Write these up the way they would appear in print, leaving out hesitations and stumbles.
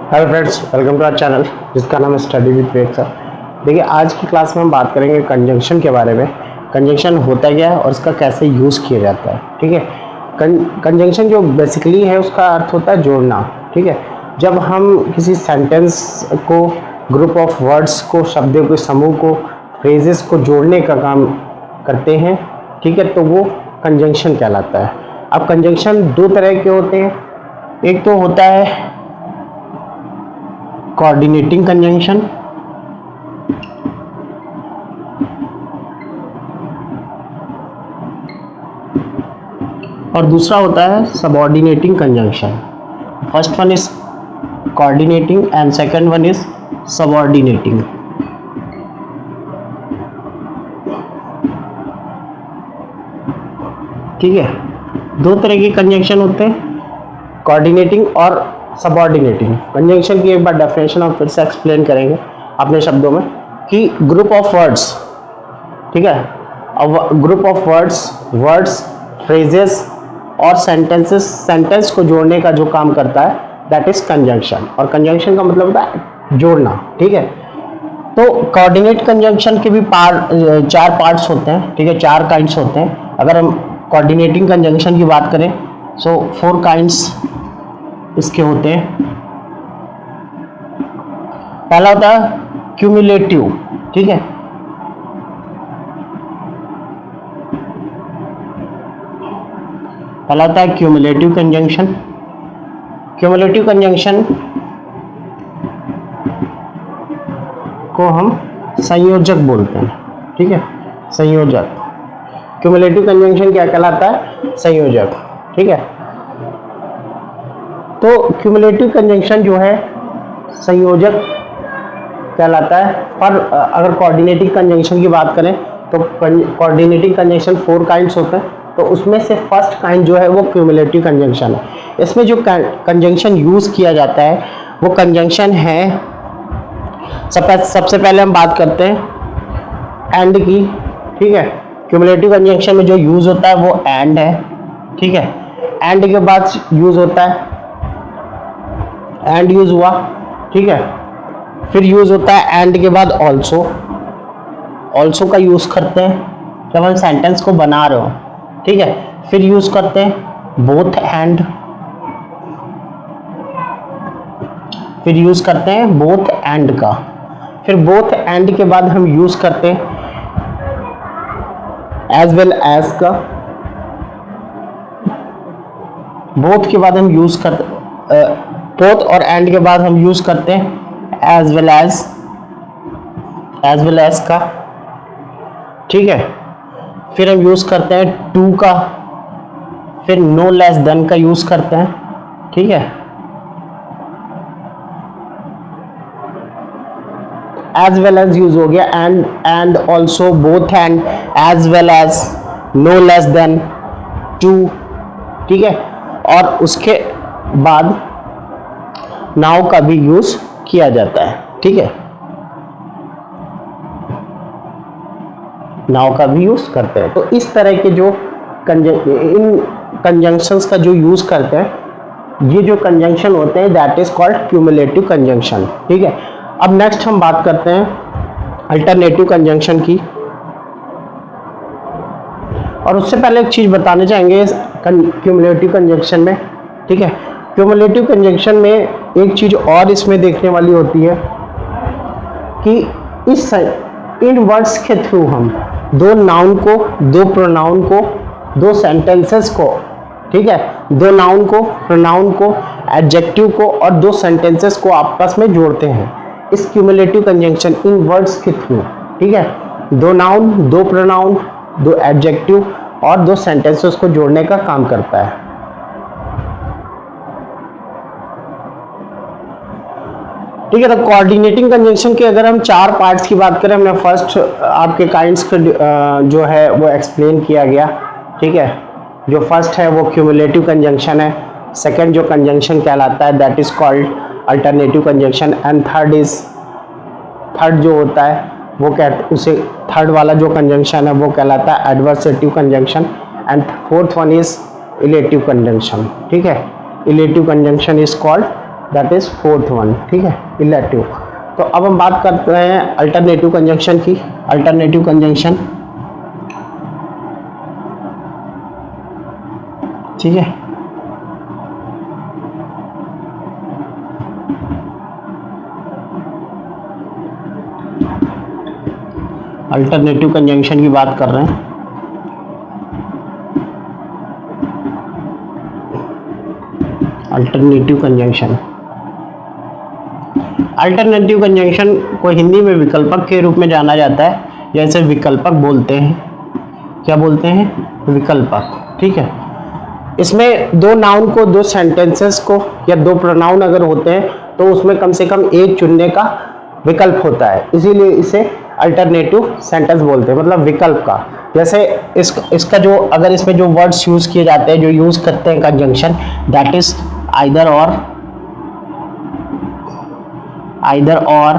Hello friends, welcome to our channel जिसका नाम है स्टडी विद विवेक सर। देखिए, आज की क्लास में हम बात करेंगे कंजंक्शन के बारे में। कंजंक्शन होता क्या है और इसका कैसे यूज़ किया जाता है। ठीक है, कंजंक्शन जो बेसिकली है उसका अर्थ होता है जोड़ना। ठीक है, जब हम किसी सेंटेंस को, ग्रुप ऑफ वर्ड्स को, शब्दों के समूह को, फ्रेजेस को जोड़ने का काम करते हैं, ठीक है, तो वो कंजंक्शन कहलाता है। अब कंजंक्शन दो तरह के होते हैं। एक तो होता है कोऑर्डिनेटिंग कंजंक्शन और दूसरा होता है subordinating conjunction. First one is coordinating and second one is subordinating. ठीक है, दो तरह के कंजंक्शन होते हैं, कोऑर्डिनेटिंग और सबऑर्डिनेटिंग। कंजंक्शन की एक बार डेफिनेशन हम फिर से एक्सप्लेन करेंगे अपने शब्दों में कि ग्रुप ऑफ वर्ड्स, ठीक है, ग्रुप ऑफ वर्ड्स, फ्रेजेस और सेंटेंस को जोड़ने का जो काम करता है दैट इज कंजंक्शन। और कंजंक्शन का मतलब होता है जोड़ना। ठीक है, तो कोऑर्डिनेट कंजंक्शन के भी चार पार्ट्स होते हैं। ठीक है, चार काइंड्स होते हैं। अगर हम कोऑर्डिनेटिंग कंजंक्शन की बात करें सो 4 काइंड्स इसके होते हैं। पहला होता है क्यूमुलेटिव। ठीक है, पहला होता है क्यूमुलेटिव कंजंक्शन। क्यूमुलेटिव कंजंक्शन को हम संयोजक बोलते हैं। ठीक है, संयोजक। क्यूमुलेटिव कंजंक्शन क्या कहलाता है? संयोजक। ठीक है, तो क्यूमुलेटिव कंजंक्शन जो है संयोजक कहलाता है। पर अगर कोऑर्डिनेटिंग कंजंक्शन की बात करें तो कोऑर्डिनेटिंग कंजंक्शन 4 काइंड्स होते हैं। तो उसमें से फर्स्ट काइंड जो है वो क्यूमुलेटिव कंजंक्शन है। इसमें जो कंजंक्शन यूज़ किया जाता है वो कंजंक्शन है, सबसे पहले हम बात करते हैं एंड की। ठीक है, क्यूमुलेटिव कंजंक्शन में जो यूज़ होता है वो एंड है। ठीक है, एंड के बाद यूज़ होता है, एंड यूज़ हुआ। ठीक है, फिर यूज़ होता है एंड के बाद ऑल्सो। ऑल्सो का यूज़ करते हैं जब हम सेंटेंस को बना रहे हो। ठीक है, फिर यूज़ करते हैं बोथ एंड। फिर यूज़ करते हैं बोथ एंड का। फिर बोथ एंड के बाद हम यूज़ करते हैं एज वेल एज का। बोथ के बाद हम यूज़ करते बोथ और एंड के बाद हम यूज़ करते हैं एज वेल एज का। ठीक है, फिर हम यूज़ करते हैं टू का। फिर नो लेस देन का यूज़ करते हैं। ठीक है, एज वेल एज यूज हो गया, and also, both and, as well as, no less than, two. ठीक है, और उसके बाद नाउ का भी यूज किया जाता है। ठीक है, नाउ का भी यूज करते हैं। तो इस तरह के जो इन कंजंक्शंस का जो यूज करते हैं, ये जो कंजंक्शन होते हैं that is called cumulative conjunction. ठीक है, अब नेक्स्ट हम बात करते हैं अल्टरनेटिव कंजंक्शन की। और उससे पहले एक चीज बताने चाहेंगे क्यूमुलेटिव कंजंक्शन में। ठीक है, क्यूमुलेटिव कंजंक्शन में एक चीज और इसमें देखने वाली होती है कि इन वर्ड्स के थ्रू हम दो नाउन को, दो प्रोनाउन को, दो सेंटेंसेस को, ठीक है, दो नाउन को, प्रोनाउन को, एडजेक्टिव को और दो सेंटेंसेस को आपस में जोड़ते हैं इस क्यूमुलेटिव कंजंक्शन इन वर्ड्स के थ्रू। ठीक है, दो नाउन, दो प्रोनाउन, दो एडजेक्टिव और दो सेंटेंसेस को जोड़ने का काम करता है। ठीक है, तो कोऑर्डिनेटिंग कंजंक्शन के अगर हम 4 पार्ट्स की बात करें, हमने फर्स्ट आपके काइंड्स के जो है वो एक्सप्लेन किया गया। ठीक है, जो फर्स्ट है वो क्यूमुलेटिव कंजंक्शन है। सेकंड जो कंजंक्शन कहलाता है that is called alternative conjunction. And third जो होता है वो उसे थर्ड वाला जो कंजंक्शन है वो कहलाता है adversative conjunction. And fourth one is illative conjunction. ठीक है, illative conjunction is called that is fourth one, ठीक है, इलेक्टिव। तो अब हम बात करते हैं अल्टरनेटिव कंजंक्शन की। अल्टरनेटिव कंजंक्शन, ठीक है, अल्टरनेटिव कंजंक्शन की बात कर रहे हैं। अल्टरनेटिव कंजंक्शन, अल्टरनेटिव कंजंक्शन को हिंदी में विकल्पक के रूप में जाना जाता है, जैसे विकल्पक बोलते हैं। क्या बोलते हैं? विकल्पक, ठीक है। इसमें दो नाउन को, दो सेंटेंसेस को या दो प्रोनाउन अगर होते हैं तो उसमें कम से कम एक चुनने का विकल्प होता है, इसीलिए इसे अल्टरनेटिव सेंटेंस बोलते हैं, मतलब विकल्प का। जैसे इसका जो, अगर इसमें जो वर्ड्स यूज किए जाते हैं, जो यूज करते हैं कंजंक्शन, दैट इज आइदर और, आइदर और,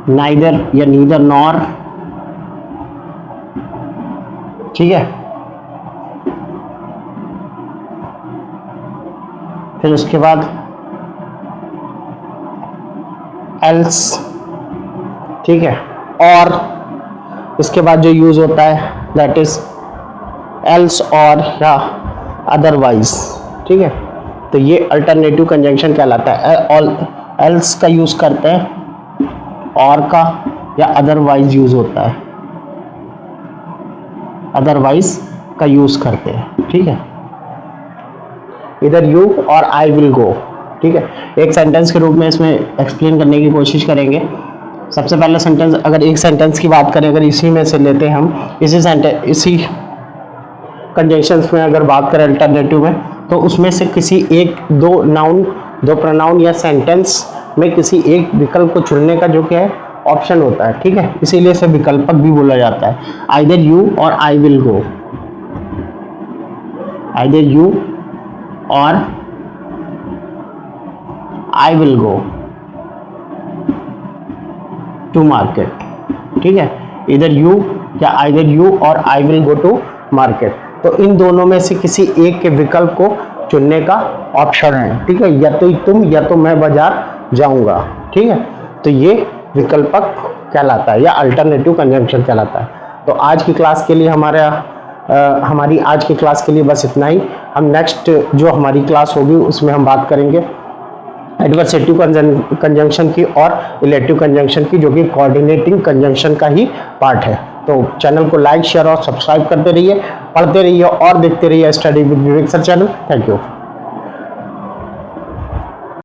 नाइदर या नीदर नॉर, ठीक है। फिर उसके बाद एल्स, ठीक है, और इसके बाद जो यूज होता है दैट इज एल्स और या अदरवाइज, ठीक है। तो ये अल्टरनेटिव कंजंक्शन कहलाता है। एल्स का यूज करते हैं, और का या अदरवाइज यूज होता है, अदरवाइज का यूज करते हैं, ठीक है। Either you or I will गो, ठीक है। एक सेंटेंस के रूप में इसमें एक्सप्लेन करने की कोशिश करेंगे। सबसे पहला सेंटेंस, अगर एक सेंटेंस की बात करें, अगर इसी में से लेते हैं हम, इसी कंजंक्शंस में अगर बात करें अल्टरनेटिव में, तो उसमें से किसी एक, दो नाउन, दो प्रोनाउन या सेंटेंस में किसी एक विकल्प को चुनने का जो क्या है, ऑप्शन होता है, ठीक है। इसीलिए इसे विकल्पक भी बोला जाता है। Either you or I will go, either you or I will go to market, ठीक है। इधर यू या either you or I will go to market, तो इन दोनों में से किसी एक के विकल्प को चुनने का ऑप्शन है, ठीक है। या तो तुम या तो मैं बाजार जाऊंगा, ठीक है। तो ये विकल्पक कहलाता है या अल्टरनेटिव कंजंक्शन कहलाता है। तो आज की क्लास के लिए हमारी आज की क्लास के लिए बस इतना ही। हम नेक्स्ट जो हमारी क्लास होगी उसमें हम बात करेंगे एडवर्सेटिव कंजंक्शन की और इलेक्टिव कंजंक्शन की, जो कि कोऑर्डिनेटिंग कंजंक्शन का ही पार्ट है। तो चैनल को लाइक, शेयर और सब्सक्राइब करते रहिए, पढ़ते रहिए और देखते रहिए study with Vivek sir channel. Thank you.